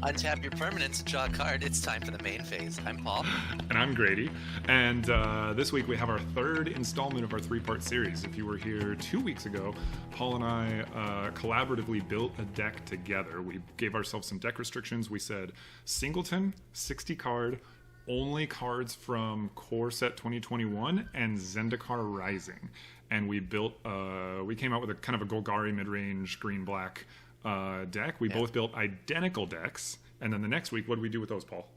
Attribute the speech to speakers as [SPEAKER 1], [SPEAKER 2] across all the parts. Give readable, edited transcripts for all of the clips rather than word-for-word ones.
[SPEAKER 1] Untap your permanents and draw a card. It's time for the main phase. I'm Paul.
[SPEAKER 2] And I'm Grady. And this week we have our third installment of our three-part series. If you were here 2 weeks ago, Paul and I collaboratively built a deck together. We gave ourselves some deck restrictions. We said Singleton, 60 card, only cards from Core Set 2021 and Zendikar Rising. And we came out with a kind of a Golgari mid-range green-black deck. We both built identical decks. And then the next week, what did we do with those, Paul?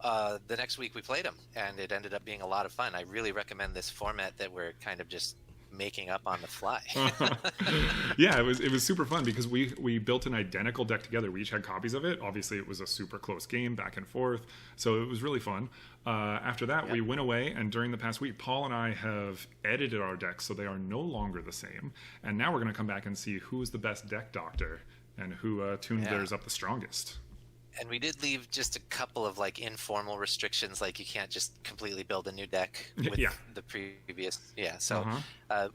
[SPEAKER 1] The next week we played them, and it ended up being a lot of fun. I really recommend this format that we're kind of just making up on the fly.
[SPEAKER 2] Yeah, it was super fun because we built an identical deck together. We each had copies of it. Obviously, it was a super close game, back and forth. So it was really fun. After that, we went away, and during the past week, Paul and I have edited our decks so they are no longer the same. And now we're going to come back and see who's the best deck doctor and who tuned theirs up the strongest.
[SPEAKER 1] And we did leave just a couple of like informal restrictions, like you can't just completely build a new deck with the previous. Yeah, so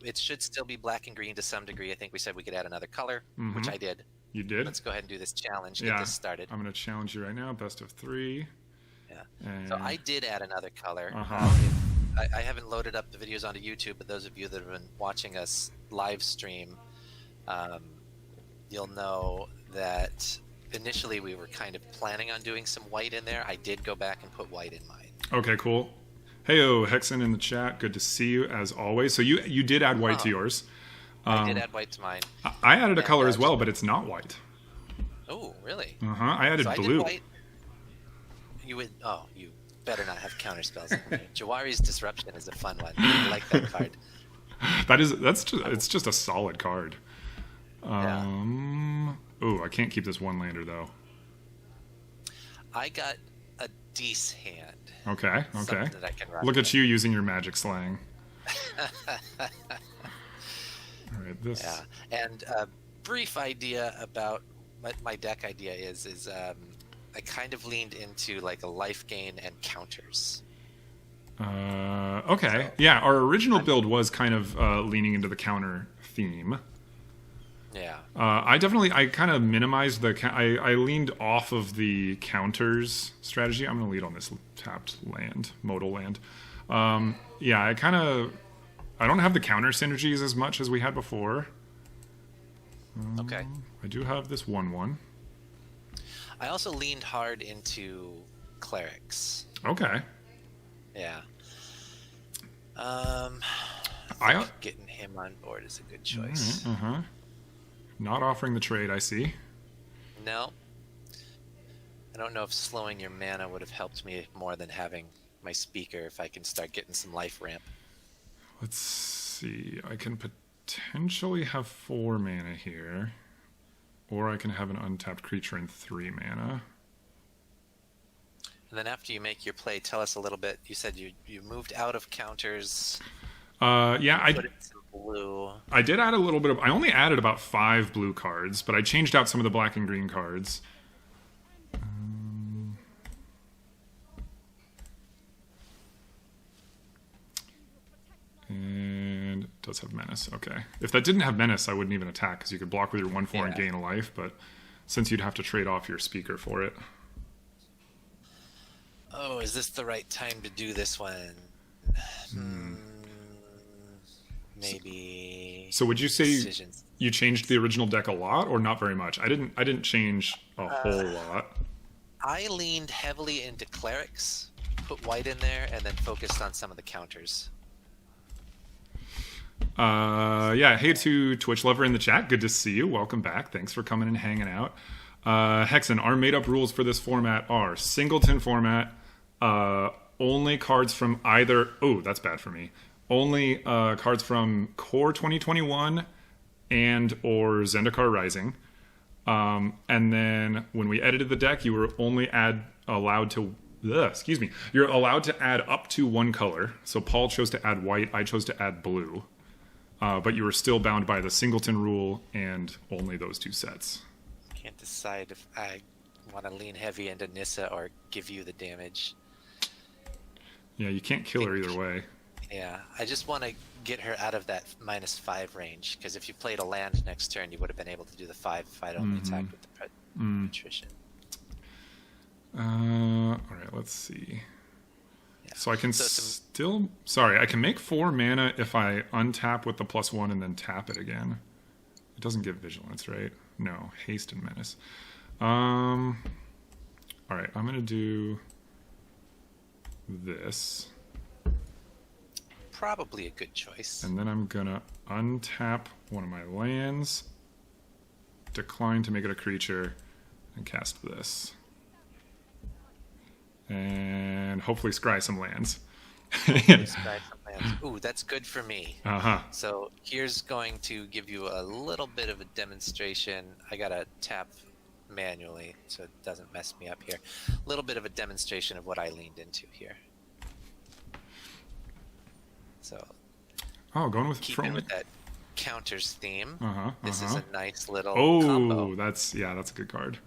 [SPEAKER 1] it should still be black and green to some degree. I think we said we could add another color, which I did.
[SPEAKER 2] You did?
[SPEAKER 1] Let's go ahead and do this challenge, get this started.
[SPEAKER 2] I'm going to challenge you right now, best of 3.
[SPEAKER 1] Yeah, so I did add another color. I haven't loaded up the videos onto YouTube, but those of you that have been watching us live stream, you'll know that initially we were kind of planning on doing some white in there. I did go back and put white in mine.
[SPEAKER 2] Okay, cool. Heyo, Hexen in the chat. Good to see you as always. So you did add white to yours.
[SPEAKER 1] I did add white to mine.
[SPEAKER 2] I added a color as well, but it's not white.
[SPEAKER 1] Oh, really?
[SPEAKER 2] I added blue.
[SPEAKER 1] You would. Oh, you better not have counter spells in there. Jawari's Disruption is a fun one. I like that card.
[SPEAKER 2] It's just a solid card. Oh, I can't keep this one lander though.
[SPEAKER 1] I got a Deece hand.
[SPEAKER 2] Okay.
[SPEAKER 1] That I can
[SPEAKER 2] Look at you using your magic slang. All right, this.
[SPEAKER 1] Yeah, and a brief idea about my deck idea is I kind of leaned into like a life gain and counters.
[SPEAKER 2] Okay. Yeah, our original build was kind of leaning into the counter theme.
[SPEAKER 1] Yeah.
[SPEAKER 2] I kind of minimized I leaned off of the counters strategy. I'm going to lead on this tapped land, modal land. I don't have the counter synergies as much as we had before.
[SPEAKER 1] Okay.
[SPEAKER 2] I do have this 1/1.
[SPEAKER 1] I also leaned hard into clerics.
[SPEAKER 2] Okay.
[SPEAKER 1] Yeah. Getting him on board is a good choice.
[SPEAKER 2] Not offering the trade, I see.
[SPEAKER 1] No. I don't know if slowing your mana would have helped me more than having my speaker if I can start getting some life ramp.
[SPEAKER 2] Let's see. I can potentially have 4 mana here. Or I can have an untapped creature in 3 mana.
[SPEAKER 1] And then after you make your play, tell us a little bit. You said you moved out of counters.
[SPEAKER 2] I
[SPEAKER 1] put in some blue.
[SPEAKER 2] I did add a little bit of. I only added about 5 blue cards, but I changed out some of the black and green cards. And it does have menace. Okay. If that didn't have menace, I wouldn't even attack because you could block with your 1/4 and gain a life. But since you'd have to trade off your speaker for it.
[SPEAKER 1] Oh, is this the right time to do this one? Maybe.
[SPEAKER 2] So would you say you changed the original deck a lot, or not very much? I didn't change a whole lot.
[SPEAKER 1] I leaned heavily into clerics, put white in there, and then focused on some of the counters.
[SPEAKER 2] Hey to Twitch Lover in the chat. Good to see you. Welcome back. Thanks for coming and hanging out. Hexen, our made-up rules for this format are Singleton format, only cards from either... Oh, that's bad for me. Only cards from Core 2021 and or Zendikar Rising. And then when we edited the deck, you were only allowed to You're allowed to add up to 1 color. So Paul chose to add white. I chose to add blue. But you were still bound by the Singleton rule and only those 2 sets.
[SPEAKER 1] Can't decide if I want to lean heavy into Nissa or give you the damage.
[SPEAKER 2] Yeah, you can't kill her either way.
[SPEAKER 1] Yeah, I just want to get her out of that -5 range, because if you played a land next turn, you would have been able to do the 5 if I'd only attacked with the patrician.
[SPEAKER 2] All right, let's see.
[SPEAKER 1] Yeah.
[SPEAKER 2] So I can I can make 4 mana if I untap with the +1 and then tap it again. It doesn't give vigilance, right? No, haste and menace. All right, I'm gonna do this.
[SPEAKER 1] Probably a good choice.
[SPEAKER 2] And then I'm gonna untap one of my lands, decline to make it a creature, and cast this. And hopefully scry some lands.
[SPEAKER 1] Ooh, that's good for me. So here's going to give you a little bit of a demonstration. I gotta tap manually so it doesn't mess me up here. A little bit of a demonstration of what I leaned into here. So
[SPEAKER 2] going with
[SPEAKER 1] keeping with that counters theme. This is a nice little
[SPEAKER 2] Oh,
[SPEAKER 1] combo.
[SPEAKER 2] that's a good card.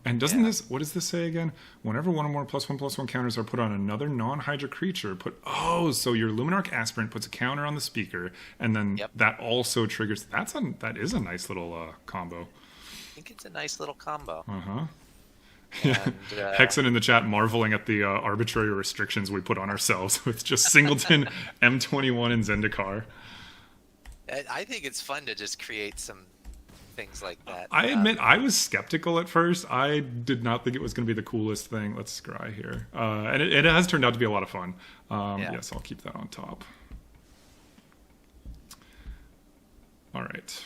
[SPEAKER 2] And doesn't this, what does this say again? Whenever one or more +1/+1 counters are put on another non-Hydra creature, so your Luminarch Aspirant puts a counter on the speaker, and then that also triggers. That is a nice little combo.
[SPEAKER 1] I think it's a nice little combo.
[SPEAKER 2] And, Hexen in the chat marveling at the arbitrary restrictions we put on ourselves with just Singleton, M21, and Zendikar.
[SPEAKER 1] I think it's fun to just create some things like that.
[SPEAKER 2] I admit I was skeptical at first. I did not think it was going to be the coolest thing. Let's scry here. And it has turned out to be a lot of fun. Yes, I'll keep that on top. All right.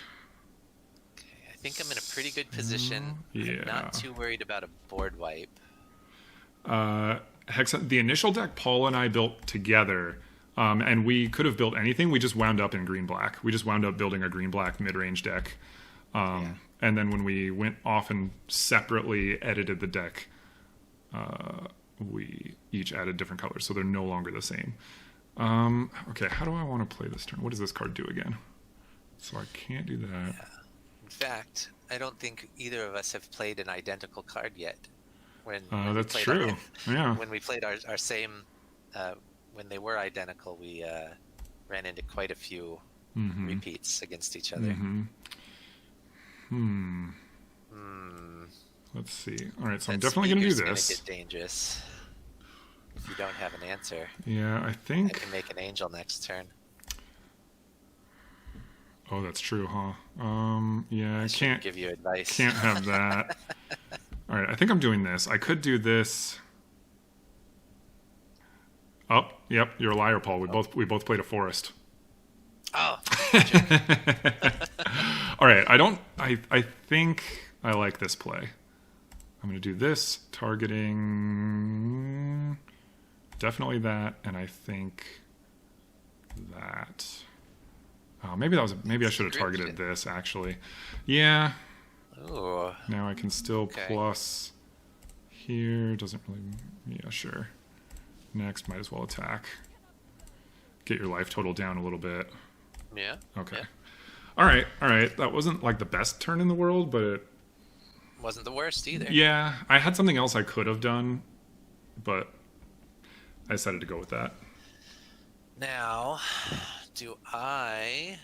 [SPEAKER 1] Okay, I think I'm in a pretty good position. I'm not too worried about a board wipe.
[SPEAKER 2] Hexen, the initial deck Paul and I built together, and we could have built anything. We just wound up in green-black. We just wound up building a green-black mid-range deck. And then when we went off and separately edited the deck, we each added different colors, so they're no longer the same. Okay, how do I want to play this turn? What does this card do again? So I can't do that.
[SPEAKER 1] Yeah. In fact, I don't think either of us have played an identical card yet. When
[SPEAKER 2] that's true.
[SPEAKER 1] When we played our same, when they were identical, we ran into quite a few repeats against each other.
[SPEAKER 2] Let's see. All right, so I'm definitely going to do this.
[SPEAKER 1] It's going to get dangerous if you don't have an answer.
[SPEAKER 2] Yeah, I think
[SPEAKER 1] I can make an angel next turn.
[SPEAKER 2] Oh, that's true, huh? Yeah, I can't
[SPEAKER 1] give you advice.
[SPEAKER 2] Can't have that. All right, I think I'm doing this. I could do this. Oh, yep, you're a liar, Paul. We both played a forest.
[SPEAKER 1] Oh.
[SPEAKER 2] All right, I think I like this play. I'm going to do this, targeting definitely that, and I think that. Oh, maybe I should have targeted this actually. Yeah.
[SPEAKER 1] Ooh.
[SPEAKER 2] Now I can still plus here. Doesn't really. Yeah, sure. Next, might as well attack. Get your life total down a little bit.
[SPEAKER 1] Yeah.
[SPEAKER 2] Okay.
[SPEAKER 1] Yeah.
[SPEAKER 2] All right. That wasn't like the best turn in the world, but it
[SPEAKER 1] wasn't the worst either.
[SPEAKER 2] Yeah, I had something else I could have done, but I decided to go with that.
[SPEAKER 1] Now, do I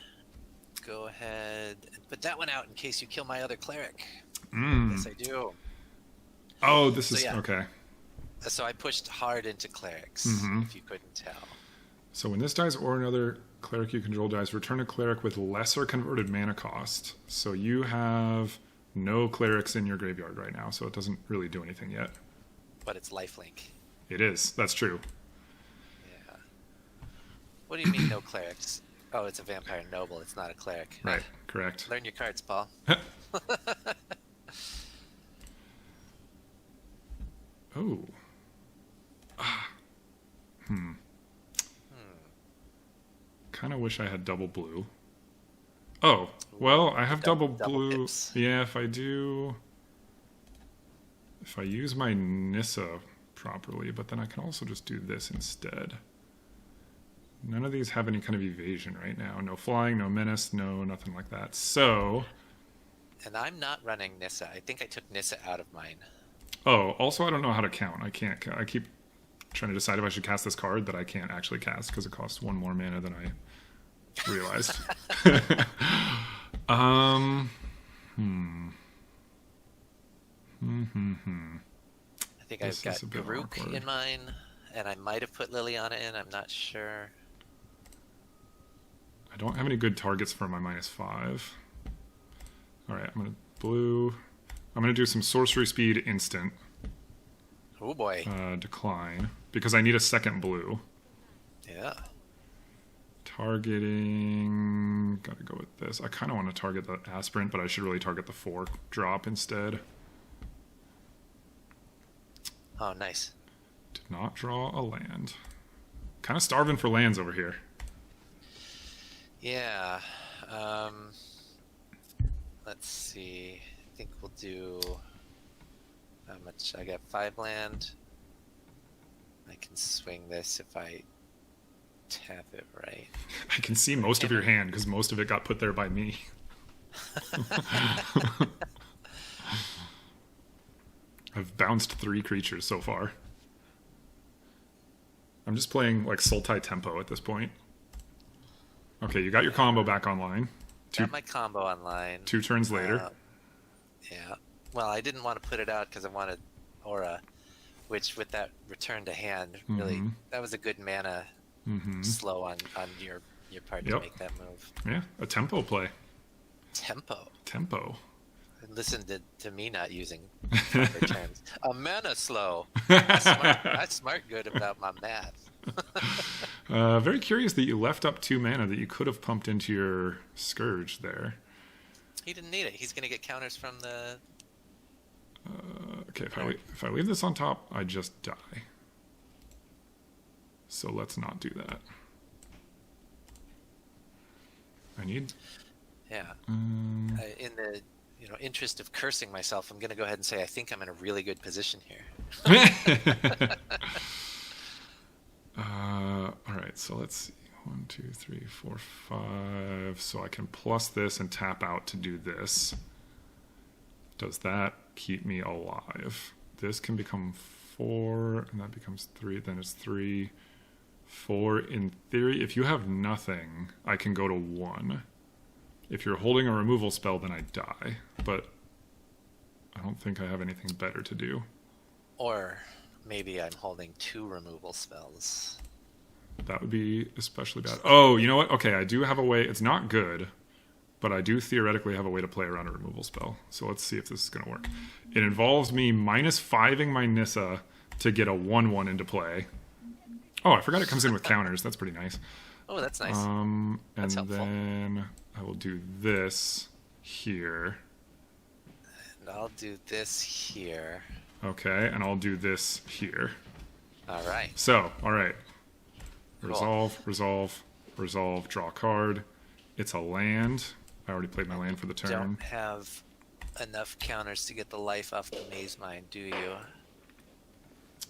[SPEAKER 1] go ahead and put that one out in case you kill my other cleric? Yes, I do.
[SPEAKER 2] Oh, this is okay.
[SPEAKER 1] So I pushed hard into clerics, if you couldn't tell.
[SPEAKER 2] So when this dies or another cleric you control dies, return a cleric with lesser converted mana cost. So you have no clerics in your graveyard right now, so it doesn't really do anything yet.
[SPEAKER 1] But it's lifelink.
[SPEAKER 2] It is. That's true.
[SPEAKER 1] Yeah. What do you mean no clerics? Oh, it's a vampire noble. It's not a cleric.
[SPEAKER 2] Right. Correct.
[SPEAKER 1] Learn your cards, Paul.
[SPEAKER 2] Oh. Kind of wish I had double blue. Oh, well, I have double blue. Pips. Yeah, if I use my Nissa properly, but then I can also just do this instead. None of these have any kind of evasion right now. No flying, no menace, nothing like that. So.
[SPEAKER 1] And I'm not running Nissa. I think I took Nissa out of mine.
[SPEAKER 2] Oh, also I don't know how to count. I keep trying to decide if I should cast this card that I can't actually cast because it costs one more mana than I realized.
[SPEAKER 1] I think I I've got Garruk in mine, and I might have put Liliana in. I'm not sure.
[SPEAKER 2] I don't have any good targets for my -5. All right, I'm going to blue. I'm going to do some sorcery speed instant.
[SPEAKER 1] Oh boy.
[SPEAKER 2] Decline. Because I need a second blue.
[SPEAKER 1] Yeah.
[SPEAKER 2] Targeting. Gotta go with this. I kind of want to target the Aspirant, but I should really target the 4 drop instead.
[SPEAKER 1] Oh, nice.
[SPEAKER 2] Did not draw a land. Kind of starving for lands over here.
[SPEAKER 1] Yeah. Let's see. I think we'll do... How much? I got 5 land. I can swing this if I tap it right.
[SPEAKER 2] I can see most of your hand because most of it got put there by me. I've bounced 3 creatures so far. I'm just playing like Sultai Tempo at this point. Okay, you got your combo back online.
[SPEAKER 1] Got my combo online.
[SPEAKER 2] 2 turns later.
[SPEAKER 1] Yeah. Well, I didn't want to put it out because I wanted Aura, which with that return to hand, really, that was a good mana slow on your part to make that move.
[SPEAKER 2] Yeah, a tempo play.
[SPEAKER 1] Tempo. Listen to me not using proper terms. A mana slow. I smart good about my math.
[SPEAKER 2] Very curious that you left up 2 mana that you could have pumped into your Scourge there.
[SPEAKER 1] He didn't need it. He's going to get counters from the...
[SPEAKER 2] Okay, if I leave this on top, I just die. So let's not do that. I need...
[SPEAKER 1] Yeah. In the interest of cursing myself, I'm going to go ahead and say I think I'm in a really good position here.
[SPEAKER 2] All right, so let's see. 1, 2, 3, 4, 5. So I can plus this and tap out to do this. Does that keep me alive? This can become 4, and that becomes 3. Then it's 3, 4. In theory, if you have nothing, I can go to 1. If you're holding a removal spell, then I die. But I don't think I have anything better to do.
[SPEAKER 1] Or maybe I'm holding 2 removal spells.
[SPEAKER 2] That would be especially bad. Oh, you know what? Okay, I do have a way. It's not good, but I do theoretically have a way to play around a removal spell. So let's see if this is going to work. It involves me -5ing my Nissa to get a 1/1 into play. Oh, I forgot it comes in with counters. That's pretty nice.
[SPEAKER 1] Oh, that's nice.
[SPEAKER 2] That's helpful. Then I will do this here.
[SPEAKER 1] And I'll do this here.
[SPEAKER 2] Okay, and I'll do this here.
[SPEAKER 1] All right.
[SPEAKER 2] So, all right.
[SPEAKER 1] Cool.
[SPEAKER 2] Resolve, draw a card. It's a land. I already played my land for the turn.
[SPEAKER 1] Don't have enough counters to get the life off the Maze Mine, do you?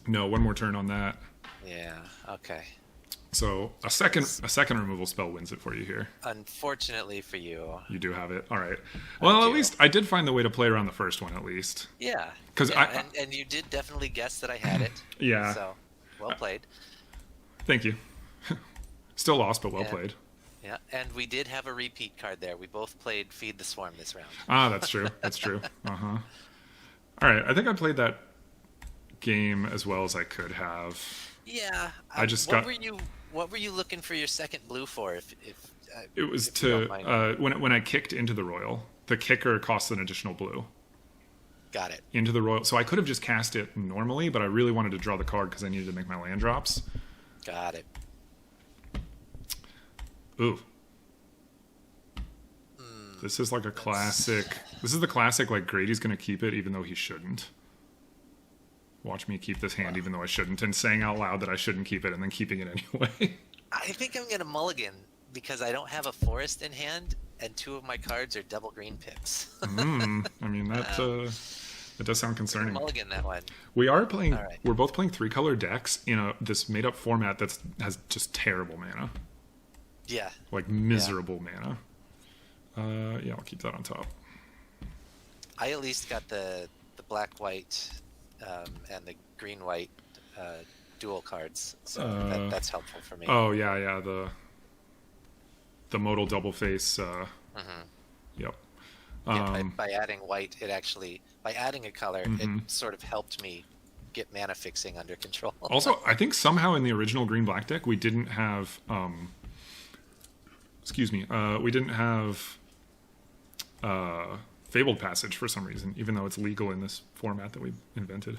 [SPEAKER 2] No, 1 more turn on that.
[SPEAKER 1] Yeah, okay.
[SPEAKER 2] So a second removal spell wins it for you here.
[SPEAKER 1] Unfortunately for you.
[SPEAKER 2] You do have it. All right. Well, at least I did find the way to play around the first one, at least.
[SPEAKER 1] Yeah.
[SPEAKER 2] Because
[SPEAKER 1] and you did definitely guess that I had it.
[SPEAKER 2] Yeah.
[SPEAKER 1] So, well played.
[SPEAKER 2] Thank you. Still lost, but well played.
[SPEAKER 1] Yeah, and we did have a repeat card there. We both played Feed the Swarm this round.
[SPEAKER 2] Ah, that's true. That's true. Uh-huh. All right. I think I played that game as well as I could have.
[SPEAKER 1] Yeah.
[SPEAKER 2] I just
[SPEAKER 1] What were you looking for your second blue for?
[SPEAKER 2] It was to when I kicked into the Royal, the kicker costs an additional blue.
[SPEAKER 1] Got it.
[SPEAKER 2] Into the Royal. So I could have just cast it normally, but I really wanted to draw the card because I needed to make my land drops.
[SPEAKER 1] Got it.
[SPEAKER 2] Ooh. This is like a classic. This is the classic, like, Grady's going to keep it even though he shouldn't. Watch me keep this hand even though I shouldn't, and saying out loud that I shouldn't keep it and then keeping it anyway.
[SPEAKER 1] I think I'm going to mulligan because I don't have a forest in hand, and 2 of my cards are double green pips.
[SPEAKER 2] I mean, that does sound concerning.
[SPEAKER 1] Mulligan that one.
[SPEAKER 2] We are playing. Right. We're both playing 3-color decks in this made-up format that has just terrible mana.
[SPEAKER 1] Yeah.
[SPEAKER 2] Like miserable mana. Yeah, I'll keep that on top.
[SPEAKER 1] I at least got the black-white and the green-white dual cards, so that's helpful for me.
[SPEAKER 2] Oh yeah, the modal double face. Yep.
[SPEAKER 1] Yeah, by adding white, by adding a color, it sort of helped me get mana fixing under control.
[SPEAKER 2] Also, I think somehow in the original green-black deck, we didn't have... we didn't have Fabled Passage for some reason, even though it's legal in this format that we invented.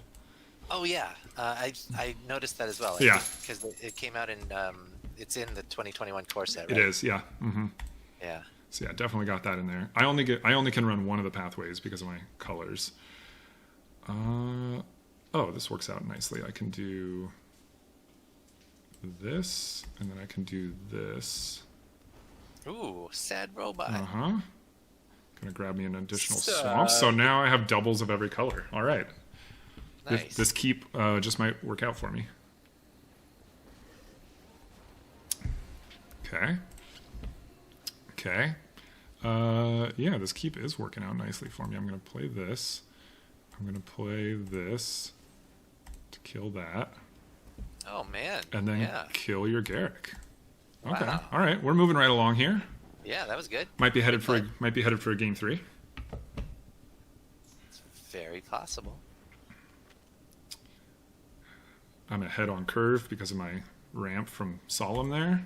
[SPEAKER 1] Oh yeah, I noticed that as well.
[SPEAKER 2] Yeah,
[SPEAKER 1] because it came out in it's in the 2021 core set.
[SPEAKER 2] Right? It is, yeah.
[SPEAKER 1] Yeah.
[SPEAKER 2] So yeah, definitely got that in there. I only can run one of the pathways because of my colors. Oh, this works out nicely. I can do this, and then I can do this.
[SPEAKER 1] Ooh, sad robot.
[SPEAKER 2] Gonna grab me an additional swamp. So now I have doubles of every color. All right.
[SPEAKER 1] Nice.
[SPEAKER 2] This keep just might work out for me. Okay. Yeah, this keep is working out nicely for me. I'm going to play this. I'm going to play this to kill that.
[SPEAKER 1] Oh, man.
[SPEAKER 2] And then kill your Garruk. Okay.
[SPEAKER 1] Wow.
[SPEAKER 2] All right. We're moving right along here.
[SPEAKER 1] Yeah, that was good.
[SPEAKER 2] Might be headed for a game 3.
[SPEAKER 1] It's very possible.
[SPEAKER 2] I'm ahead on curve because of my ramp from Solemn there.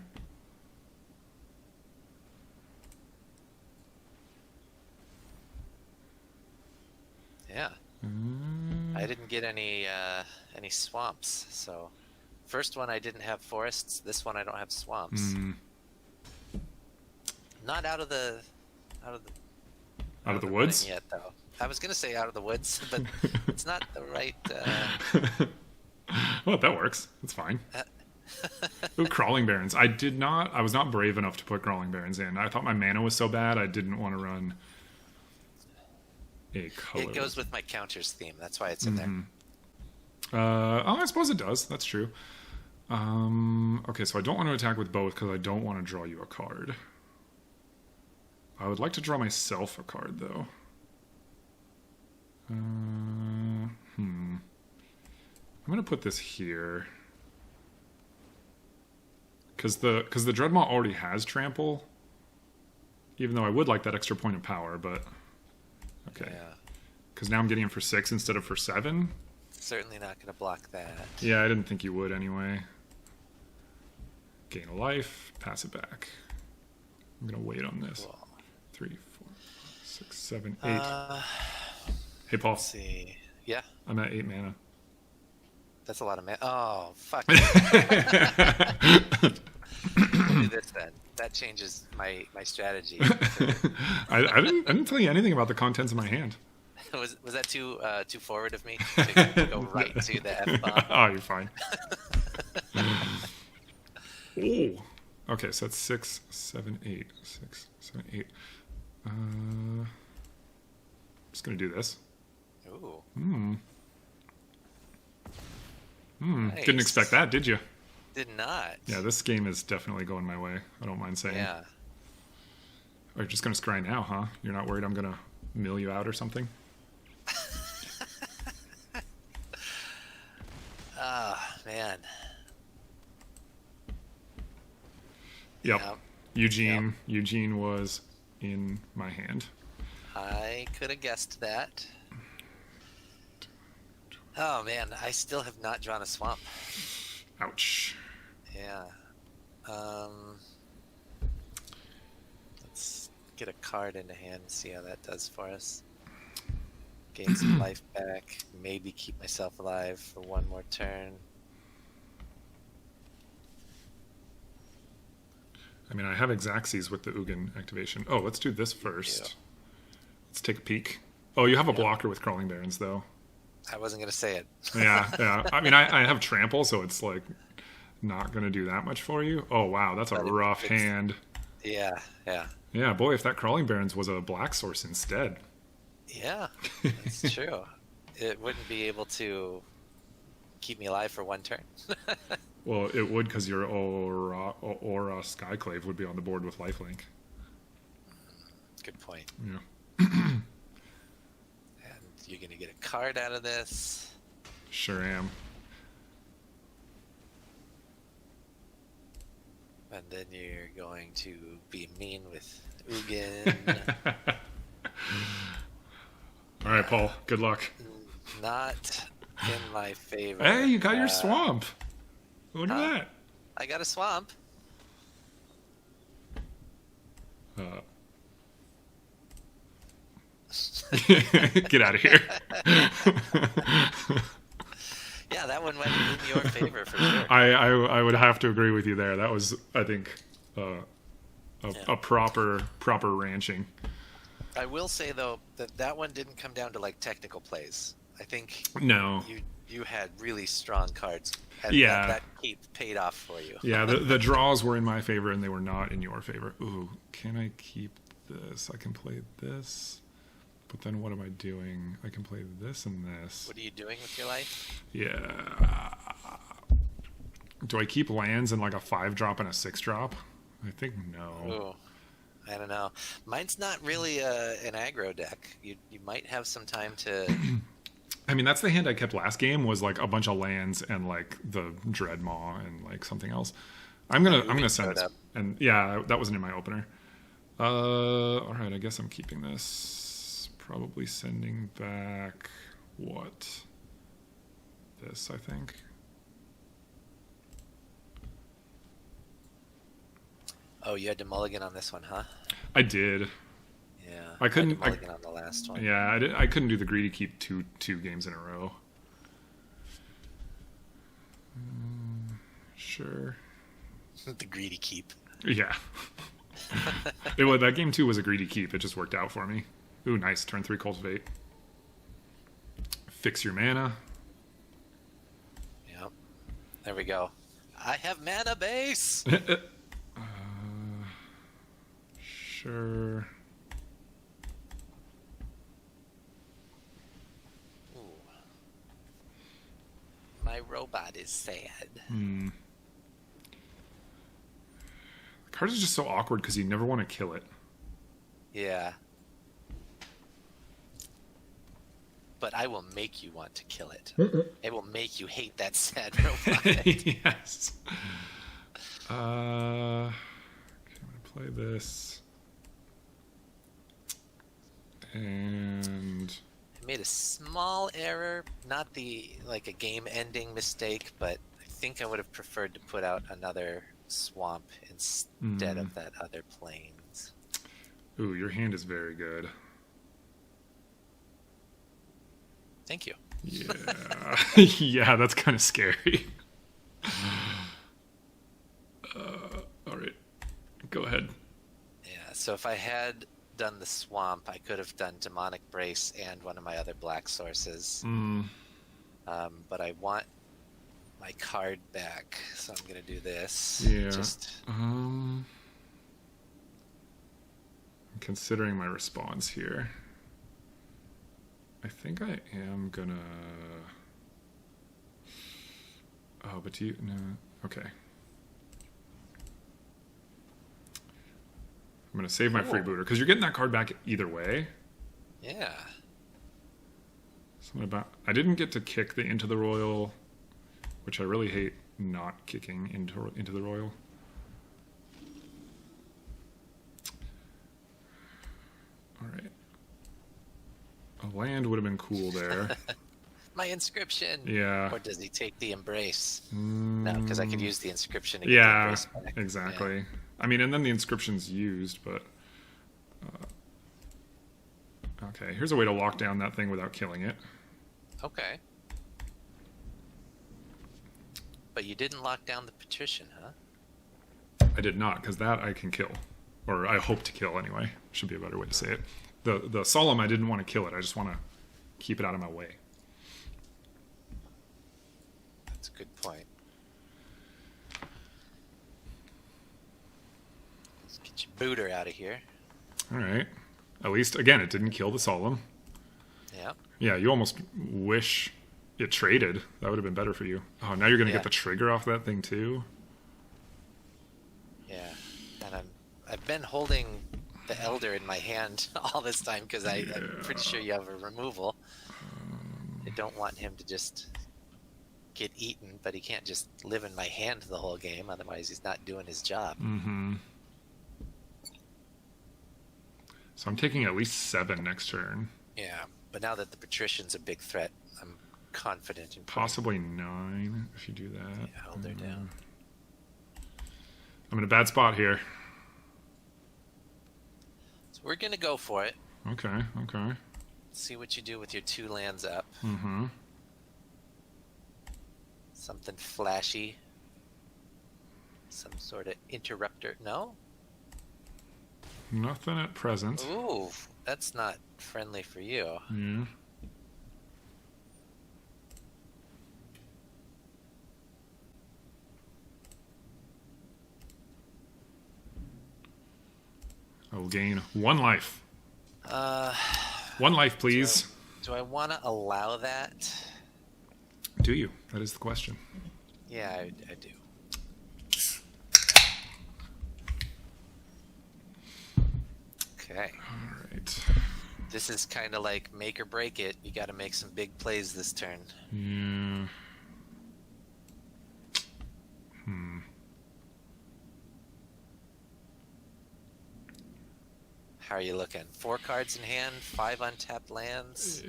[SPEAKER 1] Yeah. I didn't get any swamps, so first one I didn't have forests, this one I don't have swamps. Not out of the
[SPEAKER 2] woods
[SPEAKER 1] yet though. I was gonna say out of the woods, but it's not the right
[SPEAKER 2] well, that works. That's fine. Ooh, Crawling Barrens. I was not brave enough to put Crawling Barrens in. I thought my mana was so bad I didn't want to run a color.
[SPEAKER 1] It goes with my counters theme. That's why it's in there.
[SPEAKER 2] I suppose it does. That's true. Okay, so I don't want to attack with both because I don't want to draw you a card. I would like to draw myself a card, though. I'm going to put this here. Because the Dreadmaw already has Trample. Even though I would like that extra point of power, but... Okay.
[SPEAKER 1] Yeah.
[SPEAKER 2] Because now I'm getting him for 6 instead of for 7.
[SPEAKER 1] Certainly not going to block that.
[SPEAKER 2] Yeah, I didn't think you would anyway. Gain a life, pass it back. I'm going to wait on this.
[SPEAKER 1] Cool.
[SPEAKER 2] 3, 4, 6, 7, 8. Hey, Paul.
[SPEAKER 1] Let's see. Yeah?
[SPEAKER 2] I'm at 8 mana.
[SPEAKER 1] That's a lot of mana. Oh, fuck. We'll do this then. That changes my strategy.
[SPEAKER 2] I didn't tell you anything about the contents of my hand.
[SPEAKER 1] Was that too forward of me to go right to the F-bomb?
[SPEAKER 2] Oh, you're fine. Oh. Okay, so that's 6, 7, 8. 6, 7, 8. I'm just going to do this.
[SPEAKER 1] Ooh.
[SPEAKER 2] Nice. Didn't expect that, did you?
[SPEAKER 1] Did not.
[SPEAKER 2] Yeah, this game is definitely going my way. I don't mind saying.
[SPEAKER 1] Yeah.
[SPEAKER 2] Or you're just going to scry now, huh? You're not worried I'm going to mill you out or something?
[SPEAKER 1] Man.
[SPEAKER 2] Yep.
[SPEAKER 1] Yep.
[SPEAKER 2] Eugene was in my hand.
[SPEAKER 1] I could have guessed that. Oh man, I still have not drawn a swamp.
[SPEAKER 2] Ouch.
[SPEAKER 1] Yeah. Let's get a card into hand and see how that does for us. Gain some life back. Maybe keep myself alive for one more turn.
[SPEAKER 2] I mean, I have Xaxes with the Ugin activation. Oh, let's do this first.
[SPEAKER 1] Yeah.
[SPEAKER 2] Let's take a peek. Oh, you have a blocker with Crawling Barrens, though.
[SPEAKER 1] I wasn't going to say it.
[SPEAKER 2] Yeah. I mean, I have Trample, so it's like not going to do that much for you. Oh, wow, that's a rough hand.
[SPEAKER 1] Yeah.
[SPEAKER 2] Yeah, boy, if that Crawling Barrens was a black source instead.
[SPEAKER 1] Yeah, that's true. It wouldn't be able to keep me alive for one turn.
[SPEAKER 2] Well, it would because your Aura Skyclave would be on the board with lifelink.
[SPEAKER 1] Good point.
[SPEAKER 2] Yeah.
[SPEAKER 1] And you're going to get a card out of this.
[SPEAKER 2] Sure am.
[SPEAKER 1] And then you're going to be mean with Ugin.
[SPEAKER 2] All right, Paul. Good luck.
[SPEAKER 1] Not In my favor.
[SPEAKER 2] Hey, you got your swamp. Look at that.
[SPEAKER 1] I got a swamp.
[SPEAKER 2] Get out of here.
[SPEAKER 1] Yeah, that one went in your favor for sure.
[SPEAKER 2] I would have to agree with you there. That was, I think, a proper ranching.
[SPEAKER 1] I will say though that one didn't come down to like technical plays. I think
[SPEAKER 2] no,
[SPEAKER 1] you had really strong cards. And
[SPEAKER 2] yeah,
[SPEAKER 1] that keep paid off for you.
[SPEAKER 2] Yeah, the draws were in my favor and they were not in your favor. Ooh, can I keep this? I can play this, but then what am I doing? I can play this and this.
[SPEAKER 1] What are you doing with your life?
[SPEAKER 2] Yeah. Do I keep lands in like a 5-drop and a 6-drop? I think no.
[SPEAKER 1] Ooh. I don't know. Mine's not really an aggro deck. You might have some time to.
[SPEAKER 2] I mean, that's the hand I kept last game. Was like a bunch of lands and like the Dreadmaw and like something else. I'm gonna send this. And yeah, that wasn't in my opener. All right. I guess I'm keeping this. Probably sending back what? This, I think.
[SPEAKER 1] Oh, you had to mulligan on this one, huh?
[SPEAKER 2] I did.
[SPEAKER 1] Yeah.
[SPEAKER 2] I couldn't
[SPEAKER 1] mulligan on the last one.
[SPEAKER 2] Yeah, I couldn't do the greedy keep two games in a row. Sure.
[SPEAKER 1] The greedy keep.
[SPEAKER 2] Yeah. That game 2 was a greedy keep. It just worked out for me. Ooh, nice. Turn 3 cultivate. Fix your mana.
[SPEAKER 1] Yep. There we go. I have mana base.
[SPEAKER 2] Sure.
[SPEAKER 1] Ooh. My robot is sad.
[SPEAKER 2] The card is just so awkward because you never want to kill it.
[SPEAKER 1] Yeah. But I will make you want to kill it. It will make you hate that sad robot.
[SPEAKER 2] Yes. Okay, I'm gonna play this. And
[SPEAKER 1] I made a small error, not a game-ending mistake, but I think I would have preferred to put out another swamp instead of that other plains.
[SPEAKER 2] Ooh, your hand is very good.
[SPEAKER 1] Thank you.
[SPEAKER 2] Yeah, yeah, that's kind of scary. All right, go ahead.
[SPEAKER 1] Yeah, so if I had done the swamp, I could have done Demonic Brace and one of my other black sources. But I want my card back, so I'm going to do this.
[SPEAKER 2] Yeah. I'm considering my response here. I think I am gonna. Oh, but no. Okay. I'm going to save my freebooter because you're getting that card back either way.
[SPEAKER 1] Yeah.
[SPEAKER 2] Something about I didn't get to kick the Into the Royal, which I really hate not kicking into the Royal. All right. A land would have been cool there.
[SPEAKER 1] My inscription.
[SPEAKER 2] Yeah.
[SPEAKER 1] Or does he take the Embrace? No, because I could use the inscription to get the
[SPEAKER 2] Yeah,
[SPEAKER 1] Embrace back.
[SPEAKER 2] exactly.
[SPEAKER 1] Yeah.
[SPEAKER 2] I mean, and then the inscription's used, but... okay, here's a way to lock down that thing without killing it.
[SPEAKER 1] Okay. But you didn't lock down the Patrician, huh?
[SPEAKER 2] I did not, because that I can kill. Or I hope to kill, anyway. Should be a better way to say it. The Solemn, I didn't want to kill it. I just want to keep it out of my way.
[SPEAKER 1] That's a good point. Let's get your booter out of here.
[SPEAKER 2] All right. At least, again, it didn't kill the Solemn.
[SPEAKER 1] Yeah.
[SPEAKER 2] Yeah, you almost wish it traded. That would have been better for you. Oh, now you're going to get the trigger off that thing, too?
[SPEAKER 1] Yeah. And I've been holding the Elder in my hand all this time because I'm pretty sure you have a removal. I don't want him to just get eaten, but he can't just live in my hand the whole game, otherwise he's not doing his job.
[SPEAKER 2] Mm-hmm. So I'm taking at least 7 next turn.
[SPEAKER 1] Yeah, but now that the Patrician's a big threat, I'm confident in
[SPEAKER 2] possibly 9 if you do that.
[SPEAKER 1] Yeah, hold her down.
[SPEAKER 2] I'm in a bad spot here.
[SPEAKER 1] So we're gonna go for it.
[SPEAKER 2] Okay.
[SPEAKER 1] See what you do with your 2 lands up.
[SPEAKER 2] Mm-hmm.
[SPEAKER 1] Something flashy. Some sort of interrupter. No?
[SPEAKER 2] Nothing at present.
[SPEAKER 1] Ooh, that's not friendly for you.
[SPEAKER 2] Yeah. I will gain 1 life. 1 life, please.
[SPEAKER 1] Do I want to allow that?
[SPEAKER 2] Do you? That is the question.
[SPEAKER 1] Yeah, I do. Okay.
[SPEAKER 2] All right.
[SPEAKER 1] This is kind of like make or break it. You got to make some big plays this turn.
[SPEAKER 2] Yeah.
[SPEAKER 1] How are you looking? 4 cards in hand, 5 untapped lands,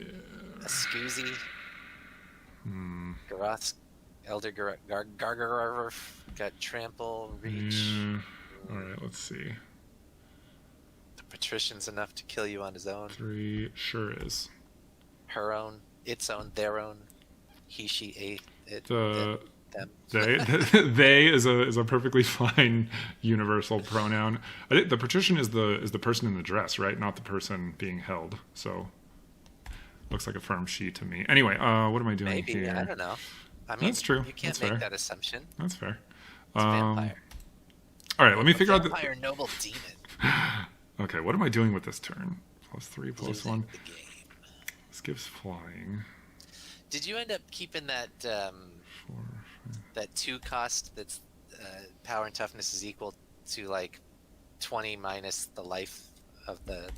[SPEAKER 1] a Scoozy, Garoth, Elder Gargarov, got Trample, Reach.
[SPEAKER 2] Yeah. All right, let's see.
[SPEAKER 1] The Patrician's enough to kill you on his own.
[SPEAKER 2] 3 sure is.
[SPEAKER 1] Her own, its own, their own. He, she, it,
[SPEAKER 2] The
[SPEAKER 1] them.
[SPEAKER 2] they is a perfectly fine universal pronoun. I think the patrician is the person in the dress, right? Not the person being held. So looks like a firm she to me. Anyway, what am I doing
[SPEAKER 1] Maybe,
[SPEAKER 2] here?
[SPEAKER 1] I don't know. I mean,
[SPEAKER 2] That's true.
[SPEAKER 1] You can't
[SPEAKER 2] That's
[SPEAKER 1] make
[SPEAKER 2] fair.
[SPEAKER 1] that assumption.
[SPEAKER 2] That's fair.
[SPEAKER 1] It's a vampire.
[SPEAKER 2] All right, let me figure out
[SPEAKER 1] Vampire noble demon.
[SPEAKER 2] Okay, what am I doing with this turn? +3,
[SPEAKER 1] Losing
[SPEAKER 2] +1.
[SPEAKER 1] the game.
[SPEAKER 2] This gives flying.
[SPEAKER 1] Did you end up keeping that
[SPEAKER 2] 4,
[SPEAKER 1] that 2 cost that's power and toughness is equal to like 20 minus the life of the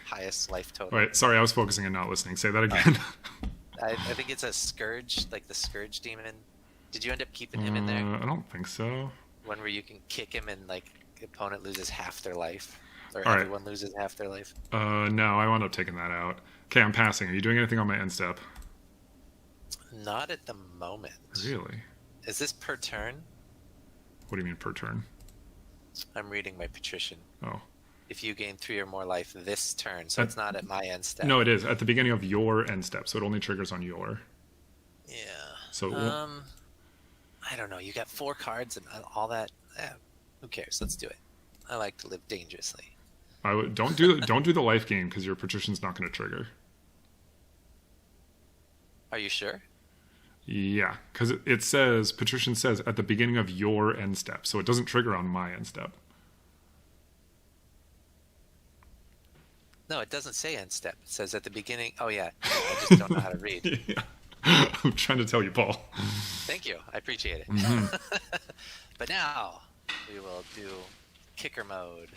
[SPEAKER 1] highest life total?
[SPEAKER 2] All right, sorry, I was focusing and not listening. Say that again.
[SPEAKER 1] I think it's a scourge, like the scourge demon. Did you end up keeping him in there?
[SPEAKER 2] I don't think so.
[SPEAKER 1] One where you can kick him and like the opponent loses half their life, or
[SPEAKER 2] All right.
[SPEAKER 1] everyone loses half their life.
[SPEAKER 2] No, I wound up taking that out. Okay, I'm passing. Are you doing anything on my end step?
[SPEAKER 1] Not at the moment.
[SPEAKER 2] Really?
[SPEAKER 1] Is this per turn?
[SPEAKER 2] What do you mean per turn?
[SPEAKER 1] I'm reading my patrician.
[SPEAKER 2] Oh.
[SPEAKER 1] If you gain 3 or more life this turn, so it's not at my end step.
[SPEAKER 2] No, it is at the beginning of your end step, so it only triggers on your.
[SPEAKER 1] Yeah.
[SPEAKER 2] So
[SPEAKER 1] I don't know. You got 4 cards and all that. Who cares? Let's do it. I like to live dangerously.
[SPEAKER 2] I would don't do the life gain because your patrician's not going to trigger.
[SPEAKER 1] Are you sure?
[SPEAKER 2] Yeah, because it says patrician says at the beginning of your end step, so it doesn't trigger on my end step.
[SPEAKER 1] No, it doesn't say end step. It says at the beginning. Oh yeah, I just don't know how to read.
[SPEAKER 2] Yeah. I'm trying to tell you, Paul.
[SPEAKER 1] Thank you. I appreciate it.
[SPEAKER 2] Mm-hmm.
[SPEAKER 1] But now we will do kicker mode.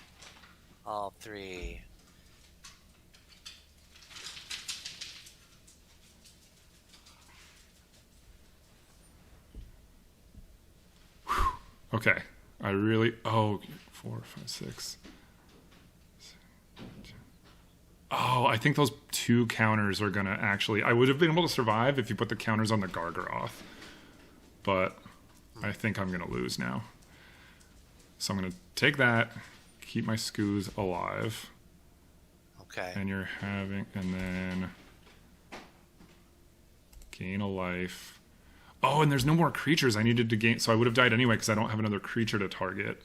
[SPEAKER 1] All 3.
[SPEAKER 2] Okay. I really. Oh, 4, 5, 6. Oh, I think those 2 counters are gonna actually. I would have been able to survive if you put the counters on the Gargaroth, but I think I'm gonna lose now. So I'm gonna take that, keep my Scoos alive,
[SPEAKER 1] Okay.
[SPEAKER 2] and you're having, and then gain a life. Oh, and there's no more creatures I needed to gain, so I would have died anyway because I don't have another creature to target.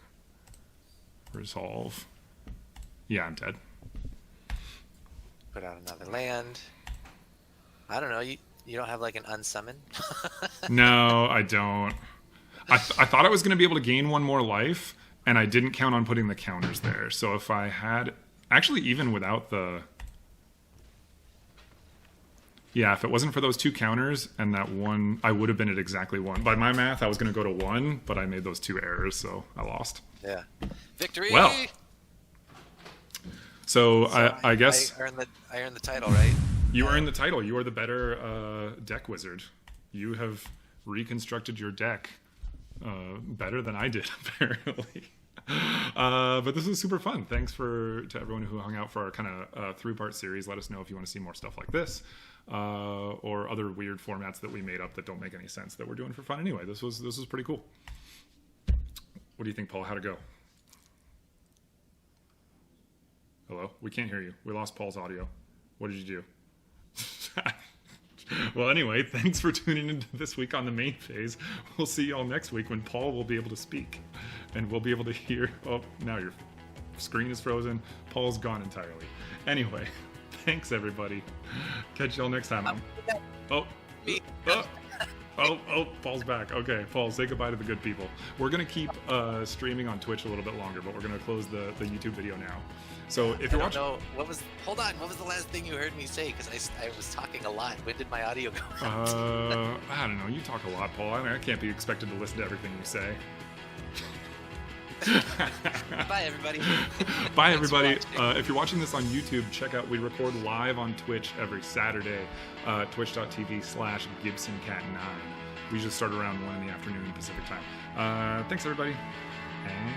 [SPEAKER 2] Resolve. Yeah, I'm dead.
[SPEAKER 1] Put out another land. I don't know. You don't have like an unsummon?
[SPEAKER 2] No, I don't. I thought I was going to be able to gain 1 more life, and I didn't count on putting the counters there. So if I had... Actually, even without the... Yeah, if it wasn't for those 2 counters and that 1, I would have been at exactly 1. By my math, I was going to go to 1, but I made those 2 errors, so I lost.
[SPEAKER 1] Yeah. Victory!
[SPEAKER 2] Well. So I guess...
[SPEAKER 1] I earned the title, right?
[SPEAKER 2] You earned the title. You are the better deck wizard. You have reconstructed your deck better than I did, apparently. But this was super fun. Thanks to everyone who hung out for our kind of 3-part series. Let us know if you want to see more stuff like this, or other weird formats that we made up that don't make any sense that we're doing for fun anyway. This was pretty cool. What do you think, Paul? How'd it go? Hello? We can't hear you. We lost Paul's audio. What did you do? Well, anyway, thanks for tuning in this week on the main phase. We'll see y'all next week when Paul will be able to speak. And we'll be able to hear... Oh, now your screen is frozen. Paul's gone entirely. Anyway, thanks, everybody. Catch y'all next time. Paul's back. Okay, Paul, say goodbye to the good people. We're going to keep streaming on Twitch a little bit longer, but we're going to close the YouTube video now. So if you're watching...
[SPEAKER 1] Hold on, what was the last thing you heard me say? Because I was talking a lot. When did my audio go
[SPEAKER 2] out? I don't know. You talk a lot, Paul. I can't be expected to listen to everything you say.
[SPEAKER 1] Bye, everybody.
[SPEAKER 2] Bye, everybody. If you're watching this on YouTube, check out, we record live on Twitch every Saturday, twitch.tv/GibsonCat9. We just start around 1 in the afternoon Pacific time. Thanks, everybody. And